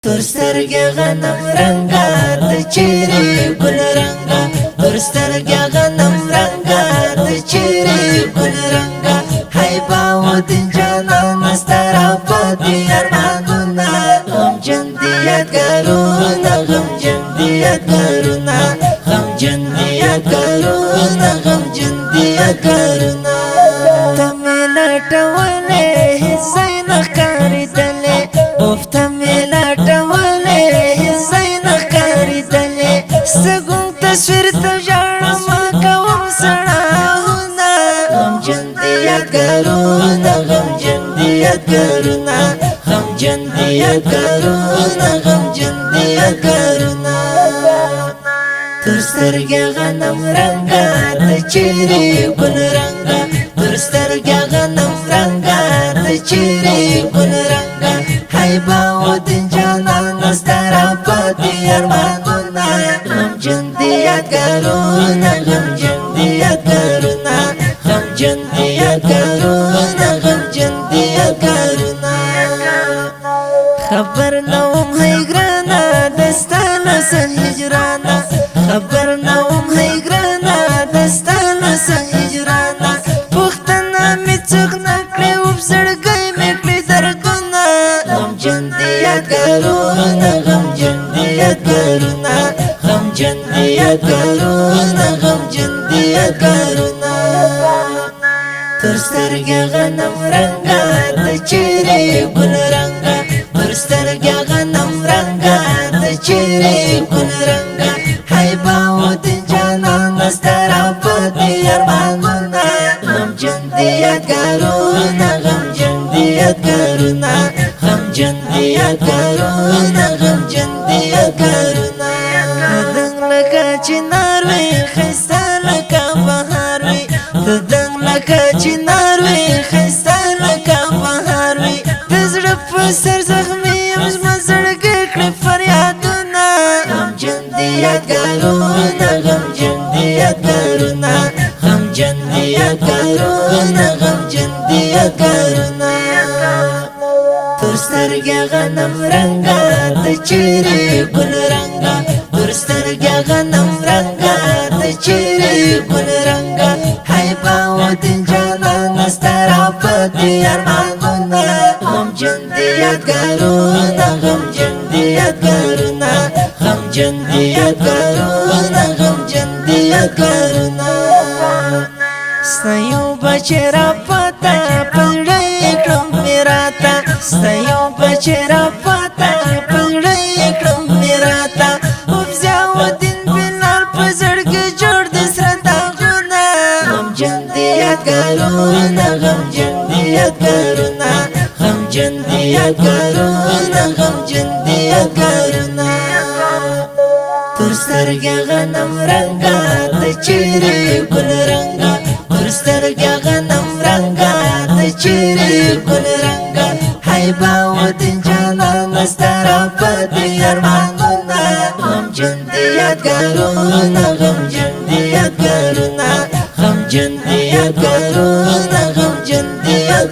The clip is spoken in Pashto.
تور سترګې غنم رنګا د چیرې ګل رنګا تور سترګې غنم رنګا د چیرې ګل رنګا هاي باودین جانان سترا پدې ارمانونه غم جندیات کرونا غم جندیات کرونا غم جندیات کرونا غم جندیات کرونا تملا ټولې زین کاری دلې افته سگون تصویر تجارم کوم سراهونا غم جندیات کرونا غم جندیات کرونا غم جندیات کرونا غم جندیات کرونا تور سترګې غنم رنګا د چیرې ګل رنګا تور سترګې غنم رنګا د چیرې ګل رنګا هاي باودین جانان سترا پدې ارمانونه غم جندیات کرونا غم جندیات کرونا غم جندیات کرونا غم جندیات کرونا خبر نوم هی ګرانا دستانه سه هجرانا خبر نوم هی ګرانا دستانه سه هجرانا پښتنه می څوک نکړې وبسړګې می کړې دردونه غم جندیات کرونا غم جندیات کرونا غم جندیات کرونا غم جندیات کرونا تور سترګې غنم رنګا د چیرې ګل رنګا تور سترګې غنم رنګا د چیرې ګل رنګا هاي باودین جانان سترا پدې ارمانونه غم جندیات کرونا غم جندیات کرونا غم جندیات کرونا غم جندیات کرونا چنار وی خستا لکا بهار وی ددنگ لکا چنار وی خستا لکا بهار وی دزړه په سر زخمی زما زړګی کړې فریادونه غم جندیات کرونا غم جندیات کرونا غم جندیات کرونا غم جندیات کرونا تور سترګې غنم رنګا د چیرې ګل رنګا تور سترګې غنم رنګا د چیرې ګل رنګا هاي باودین جانان سترا پدې ارمانونه غم جندیات کرونا غم جندیات کرونا غم جندیات کرونا غم جندیات کرونا سایو بچرا پتا پړې کړم میراتا سایو بچرا پتا پړې کړم میراتا وبزاودین بلال پزړګ جوړ د سرتا غنا غم جندیات کرونا غم جندیات کرونا غم جندیات کرونا غم جندیات کرونا تور سترګې غنم رنګا د چیرې ګل رنګا تور سترګې غنم رنګا د چیرې ګل رنګا هاي باودین جانان سترا پدې ارمانونه غم جندیات کرونا غم جندیات کرونا غم جندیات کرونا غم جندیات